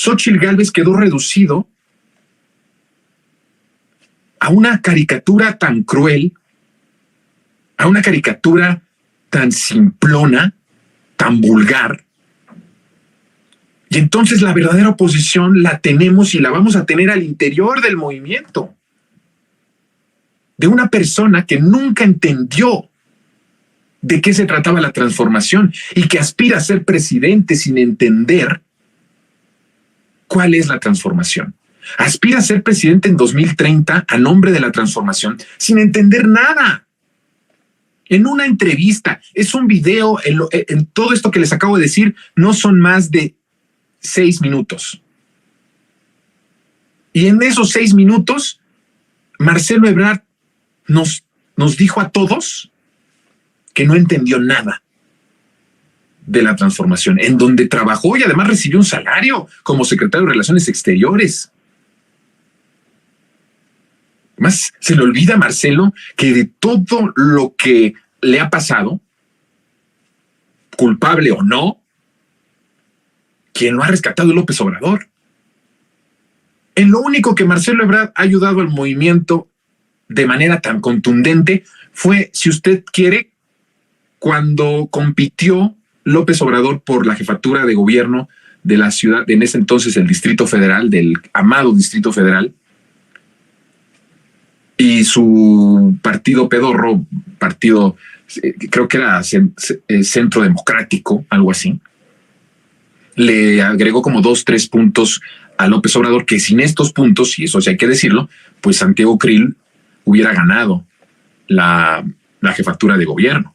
Xóchitl Gálvez quedó reducido a una caricatura tan cruel, a una caricatura tan simplona, tan vulgar. Y entonces la verdadera oposición la tenemos y la vamos a tener al interior del movimiento. De una persona que nunca entendió de qué se trataba la transformación y que aspira a ser presidente sin entender cuál es la transformación. Aspira a ser presidente en 2030 a nombre de la transformación sin entender nada. En una entrevista, es un video, en todo esto que les acabo de decir, no son más de 6 minutos. Y en esos 6 minutos, Marcelo Ebrard nos dijo a todos que no entendió nada de la transformación, en donde trabajó y además recibió un salario como secretario de Relaciones Exteriores. Más se le olvida a Marcelo que de todo lo que le ha pasado, culpable o no, quien lo ha rescatado es López Obrador. En lo único que Marcelo Ebrard ha ayudado al movimiento de manera tan contundente fue, si usted quiere, cuando compitió López Obrador por la jefatura de gobierno de la ciudad, en ese entonces el Distrito Federal, del amado Distrito Federal, y su partido pedorro, partido, creo que era Centro Democrático, algo así, le agregó como 2-3 puntos a López Obrador, que sin estos puntos, y eso sí hay que decirlo, pues Santiago Krill hubiera ganado la jefatura de gobierno.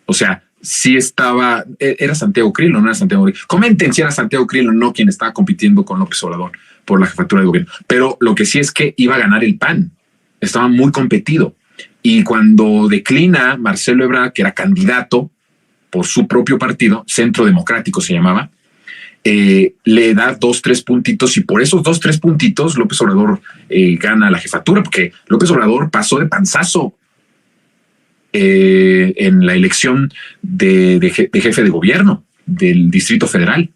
O sea, sí estaba, era Santiago Krill o no era Santiago Krill. Comenten si era Santiago Krill o no quien estaba compitiendo con López Obrador por la jefatura de gobierno. Pero lo que sí es que iba a ganar el PAN. Estaba muy competido. Y cuando declina Marcelo Ebrard, que era candidato por su propio partido, Centro Democrático se llamaba, le da 2-3 puntitos, y por esos 2-3 puntitos López Obrador gana la jefatura, porque López Obrador pasó de panzazo en la elección de jefe de gobierno del Distrito Federal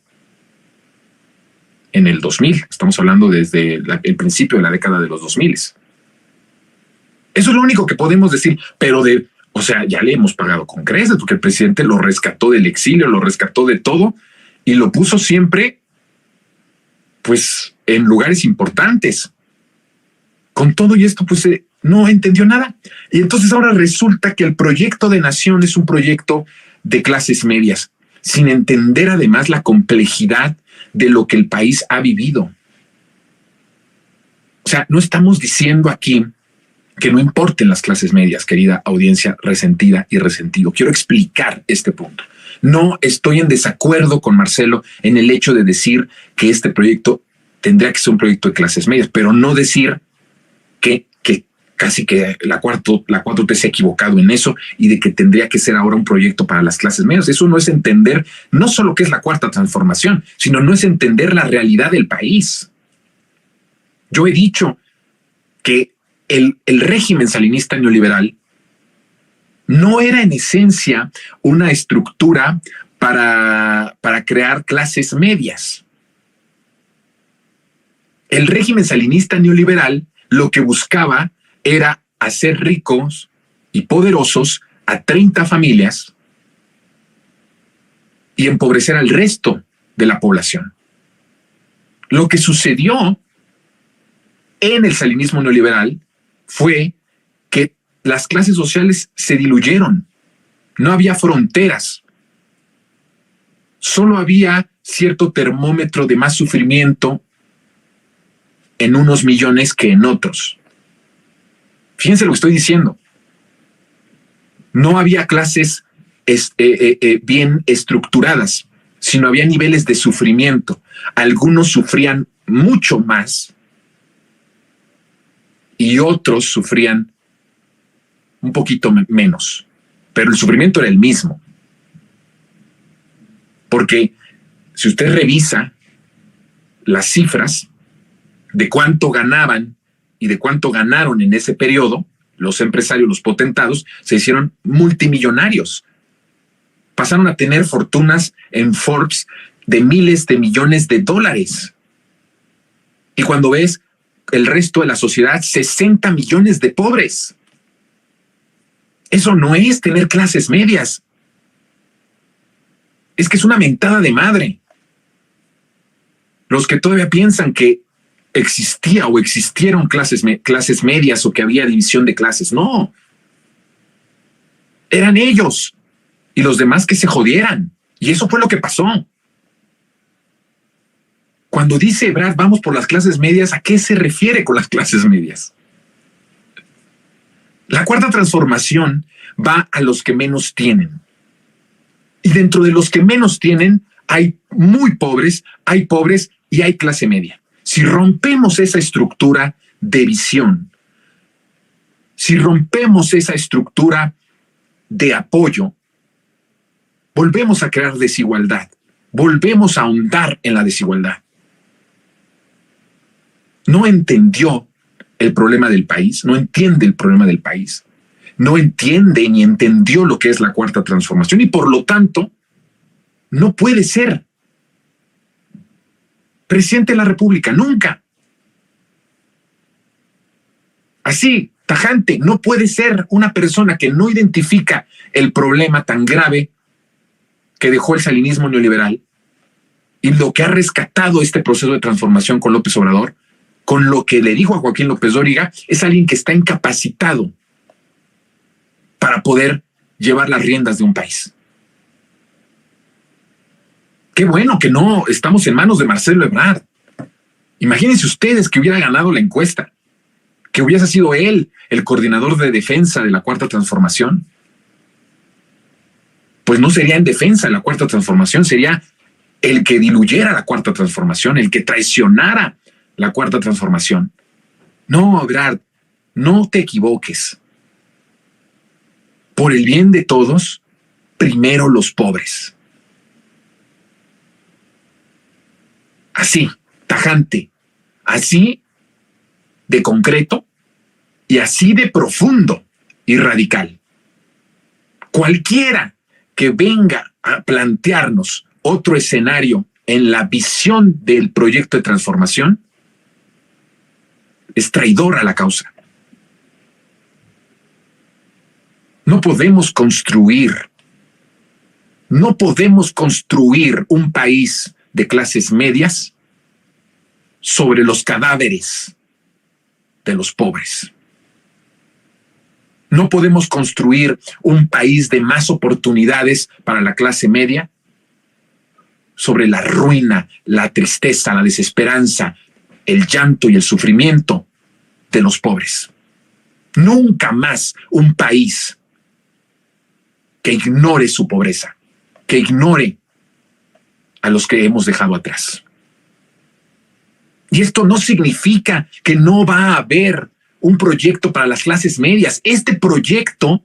en el 2000. Estamos hablando desde el principio de la década de los 2000. Eso es lo único que podemos decir, pero o sea, ya le hemos pagado con creces, porque el presidente lo rescató del exilio, lo rescató de todo y lo puso siempre, pues, en lugares importantes. Con todo y esto, pues, no entendió nada. Y entonces ahora resulta que el proyecto de nación es un proyecto de clases medias, sin entender además la complejidad de lo que el país ha vivido. O sea, no estamos diciendo aquí que no importen las clases medias, querida audiencia resentida y resentido. Quiero explicar este punto. No estoy en desacuerdo con Marcelo en el hecho de decir que este proyecto tendría que ser un proyecto de clases medias, pero no decir que casi que la 4T se ha equivocado en eso y de que tendría que ser ahora un proyecto para las clases medias. Eso no es entender no solo qué es la cuarta transformación, sino no es entender la realidad del país. Yo he dicho que el régimen salinista neoliberal no era en esencia una estructura para crear clases medias. El régimen salinista neoliberal lo que buscaba era hacer ricos y poderosos a 30 familias y empobrecer al resto de la población. Lo que sucedió en el salinismo neoliberal fue que las clases sociales se diluyeron. No había fronteras. Solo había cierto termómetro de más sufrimiento en unos millones que en otros. Fíjense lo que estoy diciendo. No había clases bien estructuradas, sino había niveles de sufrimiento. Algunos sufrían mucho más y otros sufrían un poquito menos, pero el sufrimiento era el mismo. Porque si usted revisa las cifras de cuánto ganaban y de cuánto ganaron en ese periodo, los empresarios, los potentados, se hicieron multimillonarios. Pasaron a tener fortunas en Forbes de miles de millones de dólares. Y cuando ves el resto de la sociedad, 60 millones de pobres. Eso no es tener clases medias. Es que es una mentada de madre. Los que todavía piensan que existía o existieron clases medias o que había división de clases. No. Eran ellos y los demás que se jodieran. Y eso fue lo que pasó. Cuando dice Ebrard, vamos por las clases medias, ¿a qué se refiere con las clases medias? La cuarta transformación va a los que menos tienen. Y dentro de los que menos tienen, hay muy pobres y hay clase media. Si rompemos esa estructura de visión, si rompemos esa estructura de apoyo, volvemos a crear desigualdad, volvemos a ahondar en la desigualdad. No entendió el problema del país, no entiende el problema del país, no entiende ni entendió lo que es la cuarta transformación y por lo tanto no puede ser presidente de la República, nunca. Así, tajante, no puede ser una persona que no identifica el problema tan grave que dejó el salinismo neoliberal y lo que ha rescatado este proceso de transformación con López Obrador, con lo que le dijo a Joaquín López Dóriga, es alguien que está incapacitado para poder llevar las riendas de un país. Qué bueno que no estamos en manos de Marcelo Ebrard. Imagínense ustedes que hubiera ganado la encuesta, que hubiese sido él el coordinador de defensa de la cuarta transformación. Pues no sería en defensa de la cuarta transformación, sería el que diluyera la cuarta transformación, el que traicionara la cuarta transformación. No, Ebrard, no te equivoques. Por el bien de todos, primero los pobres. Así, tajante, así de concreto y así de profundo y radical. Cualquiera que venga a plantearnos otro escenario en la visión del proyecto de transformación es traidor a la causa. No podemos construir un país de clases medias sobre los cadáveres de los pobres. No podemos construir un país de más oportunidades para la clase media sobre la ruina, la tristeza, la desesperanza, el llanto y el sufrimiento de los pobres. Nunca más un país que ignore su pobreza, que ignore a los que hemos dejado atrás. Y esto no significa que no va a haber un proyecto para las clases medias. Este proyecto,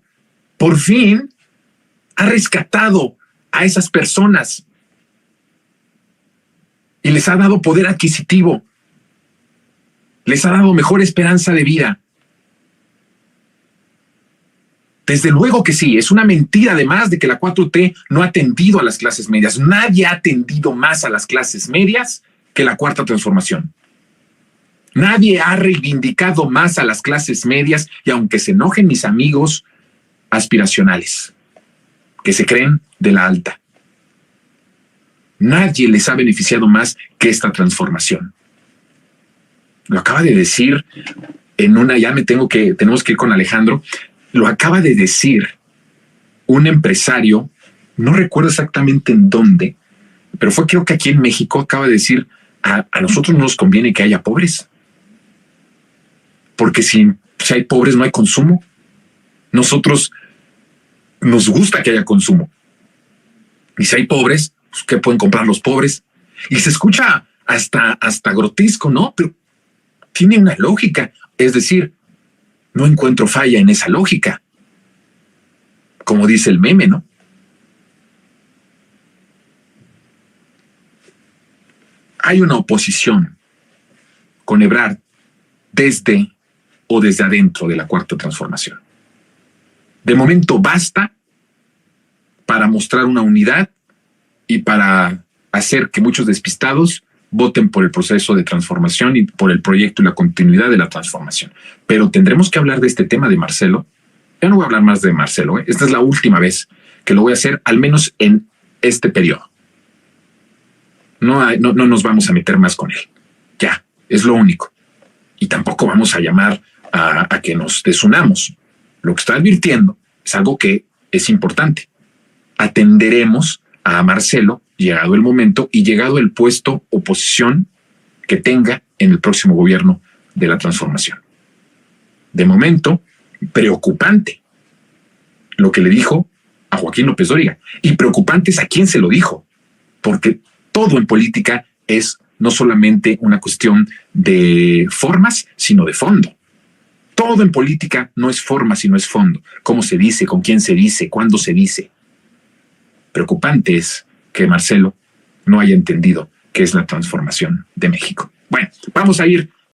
por fin, ha rescatado a esas personas y les ha dado poder adquisitivo, les ha dado mejor esperanza de vida. Desde luego que sí, es una mentira además de que la 4T no ha atendido a las clases medias. Nadie ha atendido más a las clases medias que la cuarta transformación. Nadie ha reivindicado más a las clases medias y aunque se enojen mis amigos aspiracionales, que se creen de la alta, nadie les ha beneficiado más que esta transformación. Lo acaba de decir en una, tenemos que ir con Alejandro, lo acaba de decir un empresario, no recuerdo exactamente en dónde, pero fue creo que aquí en México, acaba de decir, a nosotros no nos conviene que haya pobres, porque si hay pobres no hay consumo. Nosotros nos gusta que haya consumo. Y si hay pobres, pues, ¿qué pueden comprar los pobres? Y se escucha hasta grotesco, ¿no? Pero tiene una lógica. Es decir, no encuentro falla en esa lógica. Como dice el meme, ¿no? Hay una oposición con Ebrard desde adentro de la cuarta transformación. De momento basta para mostrar una unidad y para hacer que muchos despistados voten por el proceso de transformación y por el proyecto y la continuidad de la transformación. Pero tendremos que hablar de este tema de Marcelo. Ya no voy a hablar más de Marcelo. Esta es la última vez que lo voy a hacer, al menos en este periodo. No nos vamos a meter más con él. Ya, es lo único. Y tampoco vamos a llamar a que nos desunamos. Lo que está advirtiendo es algo que es importante. Atenderemos a Marcelo llegado el momento y llegado el puesto o posición que tenga en el próximo gobierno de la transformación. De momento, preocupante lo que le dijo a Joaquín López Dóriga. Y preocupante es a quién se lo dijo, porque todo en política es no solamente una cuestión de formas, sino de fondo. Todo en política no es forma, sino es fondo. Cómo se dice, con quién se dice, cuándo se dice. Preocupante es que Marcelo no haya entendido qué es la transformación de México. Bueno, vamos a ir